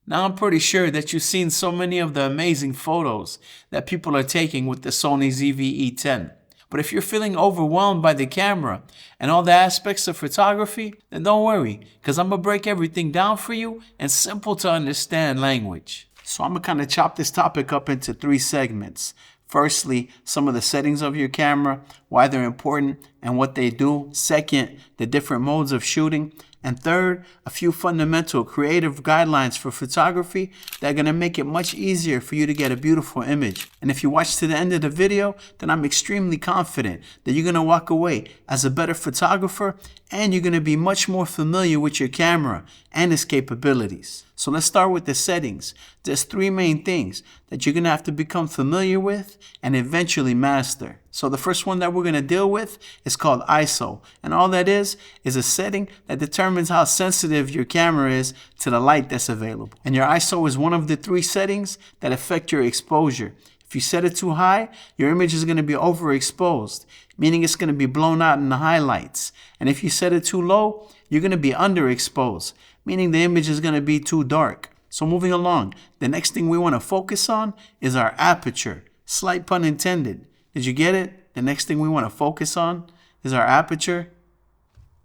Now I'm pretty sure that you've seen so many of the amazing photos that people are taking with the Sony ZVE10. But if you're feeling overwhelmed by the camera and all the aspects of photography, then don't worry, because I'm going to break everything down for you in simple to understand language. So I'm going to kind of chop this topic up into 3 segments. Firstly, some of the settings of your camera, why they're important and what they do. Second, the different modes of shooting. And third, a few fundamental creative guidelines for photography that are going to make it much easier for you to get a beautiful image. And if you watch to the end of the video, then I'm extremely confident that you're going to walk away as a better photographer, and you're going to be much more familiar with your camera and its capabilities. So let's start with the settings. There's 3 main things that you're going to have to become familiar with and eventually master. So the first one that we're going to deal with is called ISO. And all that is a setting that determines how sensitive your camera is to the light that's available. And your ISO is one of the 3 settings that affect your exposure. If you set it too high, your image is going to be overexposed, meaning it's going to be blown out in the highlights. And if you set it too low, you're going to be underexposed, meaning the image is going to be too dark. So moving along, the next thing we want to focus on is our aperture. Slight pun intended. Did you get it? The next thing we want to focus on is our aperture.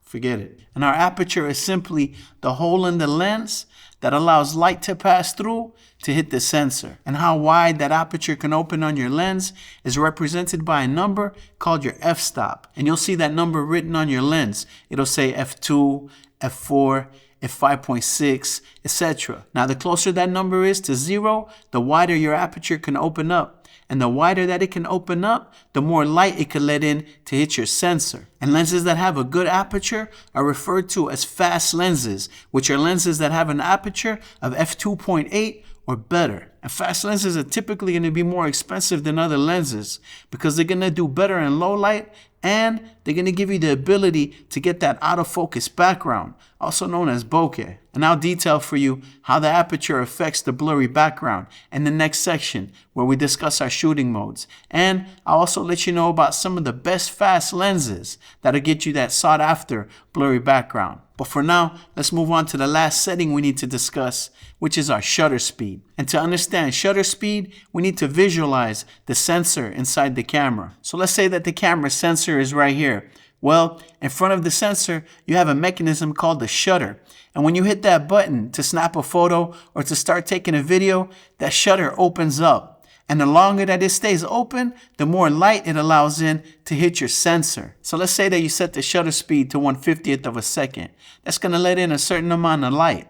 Forget it. And our aperture is simply the hole in the lens that allows light to pass through to hit the sensor. And how wide that aperture can open on your lens is represented by a number called your f-stop. And you'll see that number written on your lens. It'll say f2, f4, f5.6, etc. Now the closer that number is to 0, the wider your aperture can open up. And the wider that it can open up, the more light it can let in to hit your sensor. And lenses that have a good aperture are referred to as fast lenses, which are lenses that have an aperture of f2.8 or better. And fast lenses are typically going to be more expensive than other lenses because they're going to do better in low light, and they're going to give you the ability to get that out of focus background, also known as bokeh. And I'll detail for you how the aperture affects the blurry background in the next section where we discuss our shooting modes. And I'll also let you know about some of the best fast lenses that'll get you that sought after blurry background. But for now, let's move on to the last setting we need to discuss, which is our shutter speed. And to understand shutter speed, we need to visualize the sensor inside the camera. So let's say that the camera sensor is right here. Well, in front of the sensor, you have a mechanism called the shutter. And when you hit that button to snap a photo or to start taking a video, that shutter opens up. And the longer that it stays open, the more light it allows in to hit your sensor. So let's say that you set the shutter speed to 1/50th of a second. That's going to let in a certain amount of light.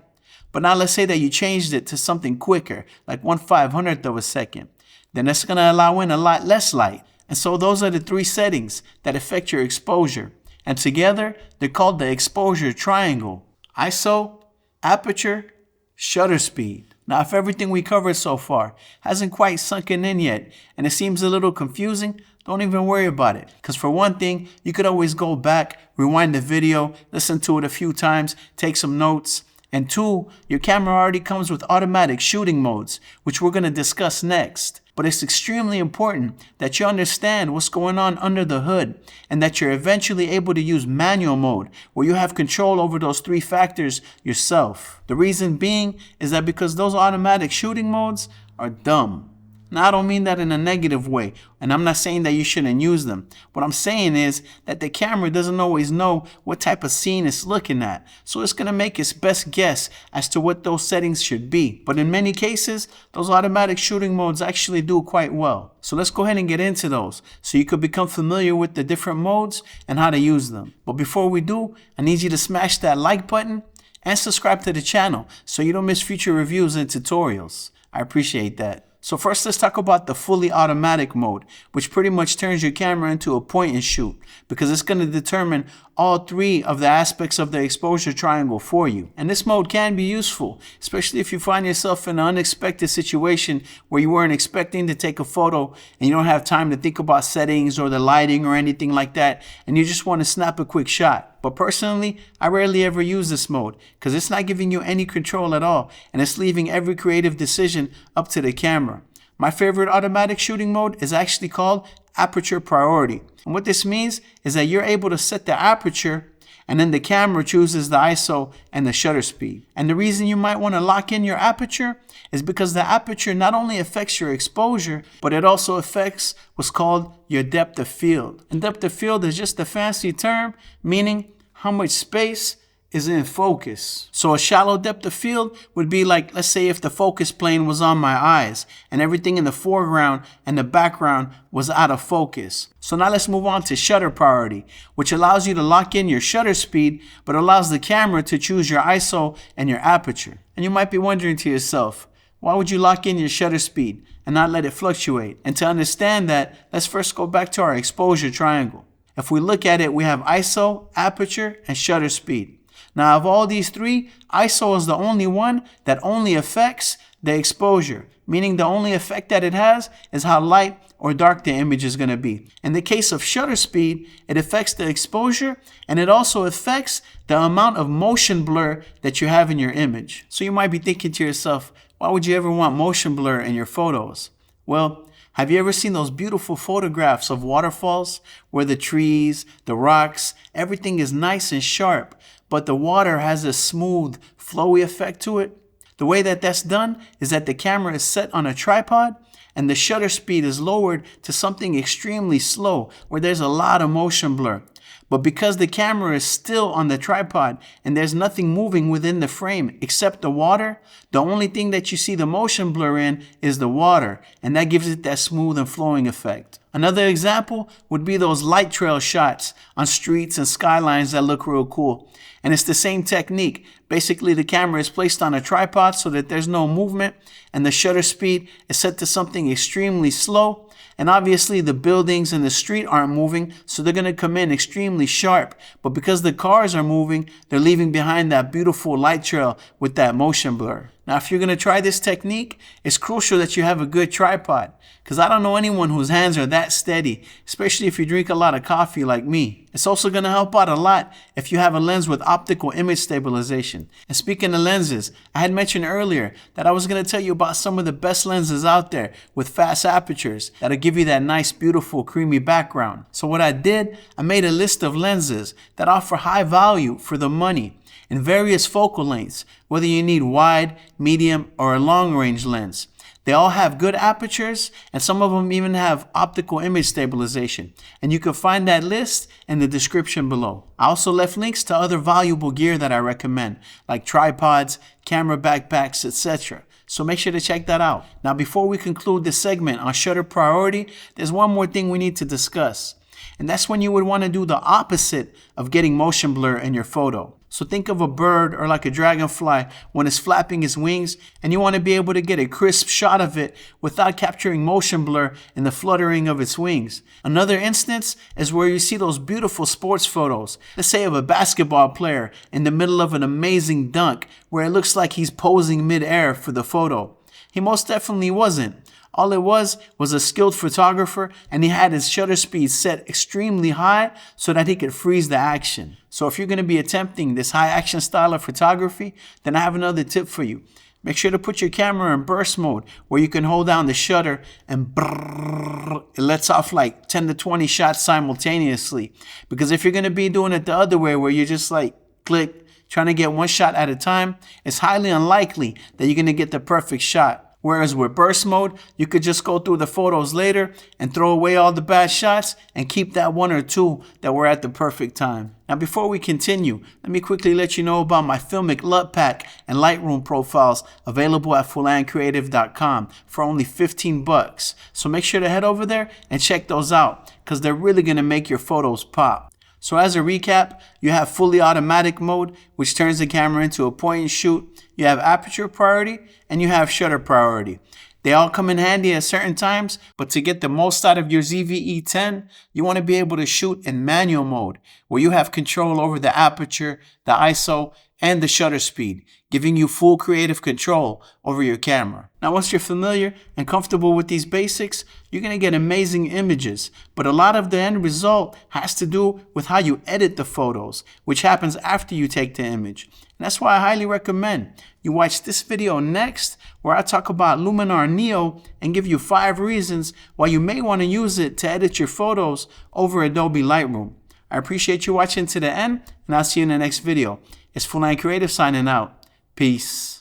But now let's say that you changed it to something quicker, like 1/500th of a second. Then that's going to allow in a lot less light. And so those are the 3 settings that affect your exposure. And together, they're called the exposure triangle. ISO, aperture, shutter speed. Now, if everything we covered so far hasn't quite sunken in yet and it seems a little confusing, don't even worry about it. Because for one thing, you could always go back, rewind the video, listen to it a few times, take some notes. And 2, your camera already comes with automatic shooting modes, which we're going to discuss next. But it's extremely important that you understand what's going on under the hood and that you're eventually able to use manual mode, where you have control over those 3 factors yourself. The reason being is that because those automatic shooting modes are dumb. Now, I don't mean that in a negative way, and I'm not saying that you shouldn't use them. What I'm saying is that the camera doesn't always know what type of scene it's looking at, so it's going to make its best guess as to what those settings should be. But in many cases, those automatic shooting modes actually do quite well. So let's go ahead and get into those so you could become familiar with the different modes and how to use them. But before we do, I need you to smash that like button and subscribe to the channel so you don't miss future reviews and tutorials. I appreciate that. So first, let's talk about the fully automatic mode, which pretty much turns your camera into a point and shoot because it's going to determine all 3 of the aspects of the exposure triangle for you. And this mode can be useful, especially if you find yourself in an unexpected situation where you weren't expecting to take a photo and you don't have time to think about settings or the lighting or anything like that, and you just want to snap a quick shot. But personally, I rarely ever use this mode because it's not giving you any control at all, and it's leaving every creative decision up to the camera. My favorite automatic shooting mode is actually called aperture priority. And what this means is that you're able to set the aperture and then the camera chooses the ISO and the shutter speed. And the reason you might want to lock in your aperture is because the aperture not only affects your exposure, but it also affects what's called your depth of field. And depth of field is just a fancy term meaning how much space is in focus. So a shallow depth of field would be like, let's say if the focus plane was on my eyes and everything in the foreground and the background was out of focus. So now let's move on to shutter priority, which allows you to lock in your shutter speed, but allows the camera to choose your ISO and your aperture. And you might be wondering to yourself, why would you lock in your shutter speed and not let it fluctuate? And to understand that, let's first go back to our exposure triangle. If we look at it, we have ISO, aperture, and shutter speed. Now, of all these three, ISO is the only one that only affects the exposure, meaning the only effect that it has is how light or dark the image is going to be. In the case of shutter speed, it affects the exposure, and it also affects the amount of motion blur that you have in your image. So you might be thinking to yourself, why would you ever want motion blur in your photos? Well, have you ever seen those beautiful photographs of waterfalls where the trees, the rocks, everything is nice and sharp, but the water has a smooth, flowy effect to it? The way that that's done is that the camera is set on a tripod and the shutter speed is lowered to something extremely slow where there's a lot of motion blur. But because the camera is still on the tripod and there's nothing moving within the frame except the water, the only thing that you see the motion blur in is the water, and that gives it that smooth and flowing effect. Another example would be those light trail shots on streets and skylines that look real cool. And it's the same technique. Basically, the camera is placed on a tripod so that there's no movement, and the shutter speed is set to something extremely slow. And obviously the buildings and the street aren't moving, so they're going to come in extremely sharp. But because the cars are moving, they're leaving behind that beautiful light trail with that motion blur. Now, if you're going to try this technique, it's crucial that you have a good tripod, because I don't know anyone whose hands are that steady, especially if you drink a lot of coffee like me. It's also going to help out a lot if you have a lens with optical image stabilization. And speaking of lenses, I had mentioned earlier that I was going to tell you about some of the best lenses out there with fast apertures that'll give you that nice, beautiful, creamy background. So what I did, I made a list of lenses that offer high value for the money in various focal lengths, whether you need wide, medium, or a long-range lens. They all have good apertures, and some of them even have optical image stabilization. And you can find that list in the description below. I also left links to other valuable gear that I recommend, like tripods, camera backpacks, etc. So make sure to check that out. Now, before we conclude this segment on shutter priority, there's one more thing we need to discuss. And that's when you would want to do the opposite of getting motion blur in your photo. So think of a bird or like a dragonfly when it's flapping its wings, and you want to be able to get a crisp shot of it without capturing motion blur in the fluttering of its wings. Another instance is where you see those beautiful sports photos, let's say of a basketball player in the middle of an amazing dunk where it looks like he's posing mid-air for the photo. He most definitely wasn't. All it was a skilled photographer, and he had his shutter speed set extremely high so that he could freeze the action. So if you're going to be attempting this high action style of photography, then I have another tip for you. Make sure to put your camera in burst mode where you can hold down the shutter and it lets off like 10 to 20 shots simultaneously. Because if you're going to be doing it the other way where you're just like click, trying to get one shot at a time, it's highly unlikely that you're going to get the perfect shot. Whereas with burst mode, you could just go through the photos later and throw away all the bad shots and keep that one or two that were at the perfect time. Now, before we continue, let me quickly let you know about my Filmic LUT Pack and Lightroom profiles available at fullandcreative.com for only $15. So make sure to head over there and check those out, because they're really going to make your photos pop. So as a recap, you have fully automatic mode, which turns the camera into a point and shoot. You have aperture priority, and you have shutter priority. They all come in handy at certain times, but to get the most out of your ZVE10, you want to be able to shoot in manual mode, where you have control over the aperture, the ISO, and the shutter speed, giving you full creative control over your camera. Now, once you're familiar and comfortable with these basics, you're going to get amazing images, but a lot of the end result has to do with how you edit the photos, which happens after you take the image. And that's why I highly recommend you watch this video next, where I talk about Luminar Neo and give you 5 reasons why you may want to use it to edit your photos over Adobe Lightroom. I appreciate you watching to the end, and I'll see you in the next video. It's Full9 Creative signing out. Peace.